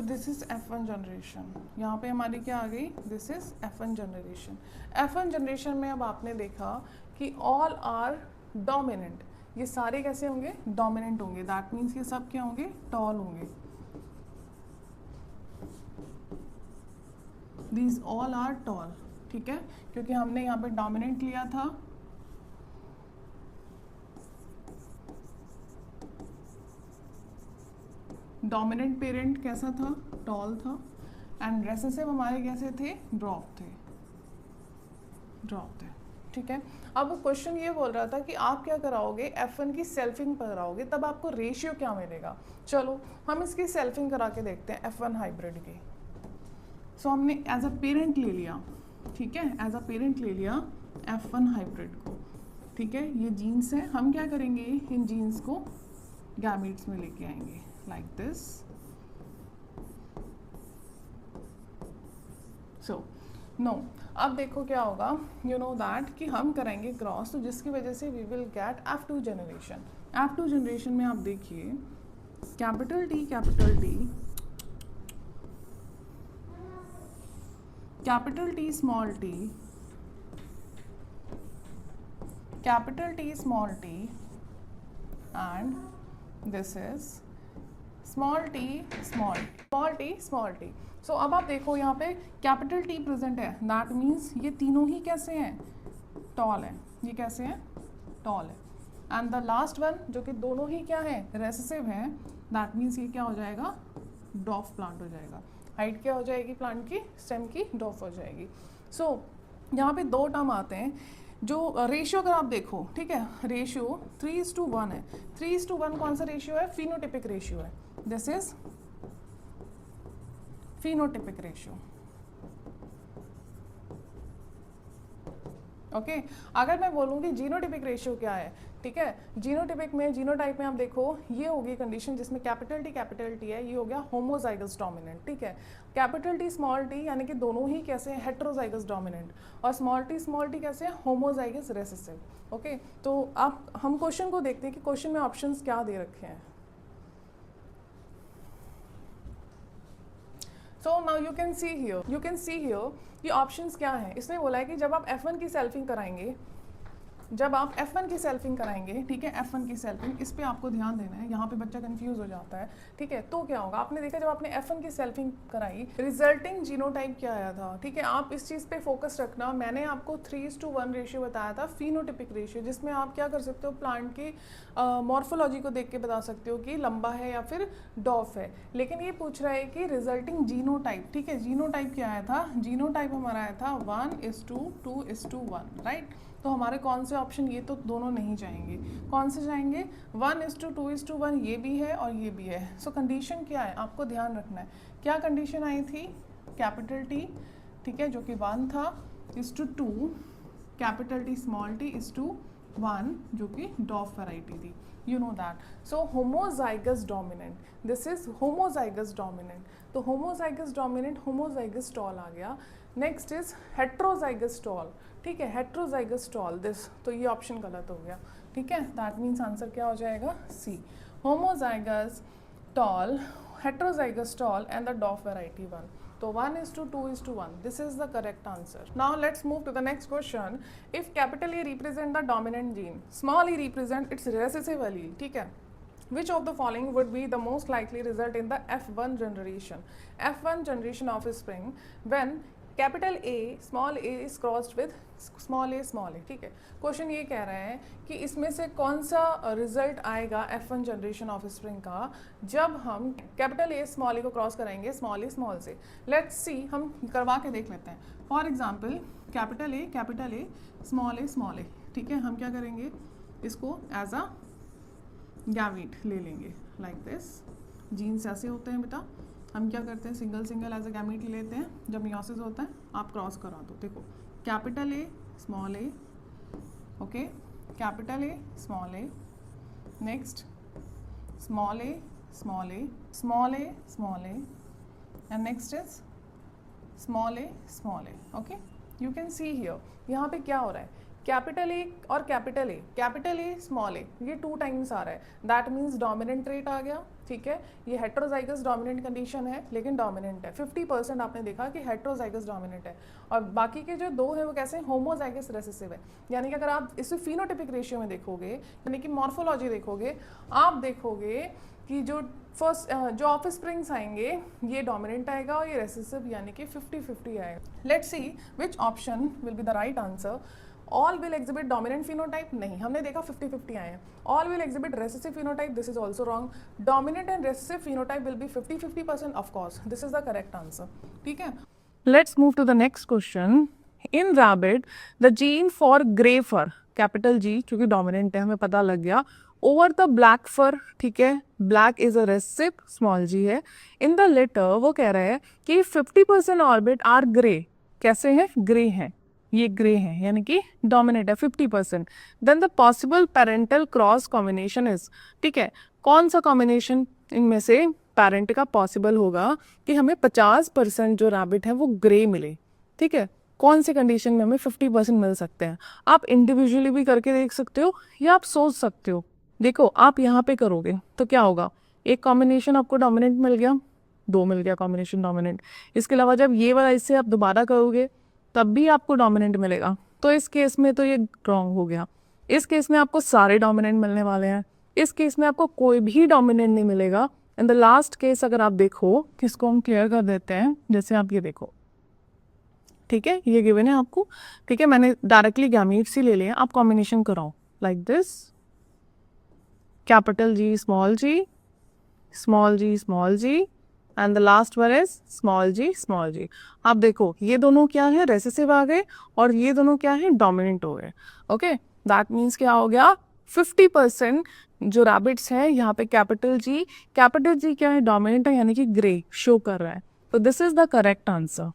So this is F1 generation. यहाँ पे हमारी क्या आ गई, this is F1 generation. F1 generation में अब आपने देखा कि ऑल आर डोमिनेंट, ये सारे कैसे होंगे, डोमिनेंट होंगे। दैट मीन्स ये सब क्या होंगे, टॉल होंगे। दीज ऑल आर टॉल, ठीक है, क्योंकि हमने यहाँ पे डोमिनेंट लिया था। डोमिनेंट पेरेंट कैसा था, टॉल था, एंड रेसेसिव हमारे कैसे थे, ड्रॉप थे, ड्रॉप थे, ठीक है। अब क्वेश्चन ये बोल रहा था कि आप क्या कराओगे, F1 की सेल्फिंग कराओगे, तब आपको रेशियो क्या मिलेगा। चलो हम इसकी सेल्फिंग करा के देखते हैं F1 हाइब्रिड की। सो हमने एज अ पेरेंट ले लिया, ठीक है, एज अ पेरेंट ले लिया F1 हाइब्रिड को, ठीक है। ये जीन्स है, हम क्या करेंगे, इन जीन्स को गैमीट्स में लेके आएंगे लाइक दिस। सो नो, अब देखो क्या होगा, यू नो दैट कि हम करेंगे क्रॉस, तो जिसकी वजह से we will get F2 generation. F2 generation में आप देखिए capital T, capital T, capital T small t, capital T small t, and this is small t small, small t small t। So अब आप देखो यहाँ पे कैपिटल T प्रेजेंट है, that means ये तीनों ही कैसे हैं, टॉल है। ये कैसे हैं, टॉल है। एंड द लास्ट वन जो कि दोनों ही क्या है, रेसेसिव है, दैट मीन्स ये क्या हो जाएगा, डॉफ प्लांट हो जाएगा। हाइट क्या हो जाएगी प्लांट की, स्टेम की डॉफ हो जाएगी। सो यहाँ पे दो टर्म आते हैं जो रेशियो अगर आप देखो, ठीक है, रेशियो 3:1 है। 3:1 कौन सा रेशियो है, फिनोटिपिक रेशियो है। This is phenotypic ratio, okay. अगर मैं बोलूँ कि जीनोटिपिक रेशियो क्या है, ठीक है, जीनोटिपिक में, जीनोटाइप में आप देखो ये होगी कंडीशन जिसमें कैपिटल टी है, ये हो गया होमोजाइगस डोमिनेंट, ठीक है। कैपिटल T स्मॉल t यानी कि दोनों ही कैसे हैं, हेट्रोजाइगस डोमिनेंट, और स्मॉल t कैसे हैं, होमोजाइगस रेसेसिव, ओके। तो आप हम क्वेश्चन को देखते हैं कि क्वेश्चन में ऑप्शंस क्या दे रखे हैं। So now you can see here ये ऑप्शंस क्या हैं। इसने बोला है कि जब आप F1 की सेल्फिंग कराएंगे, जब आप F1 की सेल्फिंग कराएंगे, ठीक है, F1 की सेल्फिंग, इस पे आपको ध्यान देना है, यहाँ पे बच्चा कंफ्यूज हो जाता है, ठीक है। तो क्या होगा, आपने देखा जब आपने F1 की सेल्फिंग कराई, रिजल्टिंग जीनोटाइप क्या आया था, ठीक है। आप इस चीज़ पे फोकस रखना। मैंने आपको 3:1 रेशियो बताया था, फिनोटिपिक रेशियो, जिसमें आप क्या कर सकते हो, प्लांट की मॉर्फोलॉजी को देख के बता सकते हो कि लंबा है या फिर डॉफ है। लेकिन ये पूछ रहा है कि रिजल्टिंग जीनोटाइप, ठीक है, जीनोटाइप क्या आया था, जीनोटाइप हमारा आया था 1:2:1, राइट। तो हमारे कौन से ऑप्शन, ये तो दोनों नहीं जाएंगे, कौन से जाएंगे, 1:2:1, ये भी है और ये भी है। सो कंडीशन क्या है, आपको ध्यान रखना है, क्या कंडीशन आई थी, कैपिटल T, ठीक है, जो कि 1 था, (2), कैपिटल T स्मॉल t (1), जो कि डॉफ वैरायटी थी, you know that. So homozygous dominant, this is homozygous dominant. तो होमोजाइगस डोमिनेंट, होमोजाइगस टॉल आ गया। नेक्स्ट इज हेट्रोजाइगस टॉल, ठीक है, हेट्रोजाइगस टॉल दिस, तो ये ऑप्शन गलत हो गया, ठीक है। दैट मीन्स आंसर क्या हो जाएगा, C, homozygous tall, heterozygous tall and the Dopf variety 1. So 1:2:1. This is the correct answer. Now let's move to the next question. If capital A represent the dominant gene, small e represent its recessive allele, ठीक है, which of the following would be the most likely result in the F1 generation? F1 generation of offspring when capital A small a is crossed with small a, ठीक है। Question ये कह रहा है कि इसमें से कौन सा रिजल्ट आएगा F1 जनरेशन ऑफ स्प्रिंग का जब हम कैपिटल A स्मॉल a को क्रॉस कराएंगे स्मॉल a स्मॉल से। लेट्स सी, हम करवा के देख लेते हैं। For example capital A small a, ठीक है, हम क्या करेंगे, इसको एज अ गैमीट ले लेंगे लाइक दिस। जीन्स ऐसे होते हैं बेटा, हम क्या करते हैं, single single as a gamete ले लेते हैं। जब मियोसिस होता है आप क्रॉस करा दो, देखो capital A small a, okay, capital A small a, next small a small a, small a small a, and next is small a, okay. You can see here, यहाँ पे क्या हो रहा है, कैपिटल A और कैपिटल A स्मॉल a, ये 2 times आ रहा है, दैट मीन्स डोमिनेंट ट्रेट आ गया, ठीक है, ये हेट्रोजाइगस डोमिनेंट कंडीशन है लेकिन डोमिनेंट है। 50% आपने देखा कि हेट्रोजाइगस डोमिनेंट है, और बाकी के जो 2 है वो कैसे हैं, होमोजाइगस रेसेसिव है। यानी कि अगर आप इसे फिनोटिपिक रेशियो में देखोगे, यानी कि मॉर्फोलॉजी देखोगे, आप देखोगे कि जो जो ऑफ स्प्रिंग्स आएंगे ये डोमिनेंट आएगा और ये रेसेसिव यानी कि 50-50 आएगा। Let's see which option will be the right answer. All will exhibit dominant phenotype, नहीं, हमने देखा 50-50 आए हैं। All will exhibit recessive phenotype, this is also wrong. Dominant and recessive phenotype will be 50-50%, of course this is the correct answer. ठीक है, let's move to the next question. In rabbit the gene for grey fur, capital G क्योंकि dominant है हमें पता लग गया, over the black fur, ठीक है, black is a recessive, small G है। इन द लेटर वो कह रहे हैं कि 50% ऑर्बिट आर ग्रे, कैसे हैं, ग्रे हैं, ये ग्रे है यानी कि डोमिनेट है 50%। Then the possible parental cross combination is, ठीक है, कौन सा कॉम्बिनेशन इनमें से पेरेंट का पॉसिबल होगा कि हमें 50% जो रैबिट है वो ग्रे मिले, ठीक है, कौन से कंडीशन में हमें 50% मिल सकते हैं। आप इंडिविजुअली भी करके देख सकते हो या आप सोच सकते हो। देखो आप यहाँ पे करोगे तो क्या होगा, एक कॉम्बिनेशन आपको डोमिनेंट मिल गया, 2 मिल गया कॉम्बिनेशन डोमिनेंट। इसके अलावा जब ये वाला इससे आप दोबारा करोगे तब भी आपको डोमिनेंट मिलेगा, तो इस केस में तो ये रॉन्ग हो गया। इस केस में आपको सारे डोमिनेंट मिलने वाले हैं, इस केस में आपको कोई भी डोमिनेंट नहीं मिलेगा। इन द लास्ट केस अगर आप देखो, किसको हम क्लियर कर देते हैं, जैसे आप ये देखो, ठीक है, ये गिवन है आपको, ठीक है, मैंने डायरेक्टली गैमीट्स ही ले लिए, आप कॉम्बिनेशन कराओ like this, capital G small G, small G small G, and the last one is small G small G. आप देखो ये दोनों क्या है, रेसेसिव आ गए, और ये दोनों क्या है, डोमिनेंट हो गए। ओके, दैट मीन्स क्या हो गया, 50% जो रैबिट्स हैं यहाँ पे कैपिटल जी क्या है, डोमिनेंट है यानी कि ग्रे शो कर रहा है, तो this is the correct answer.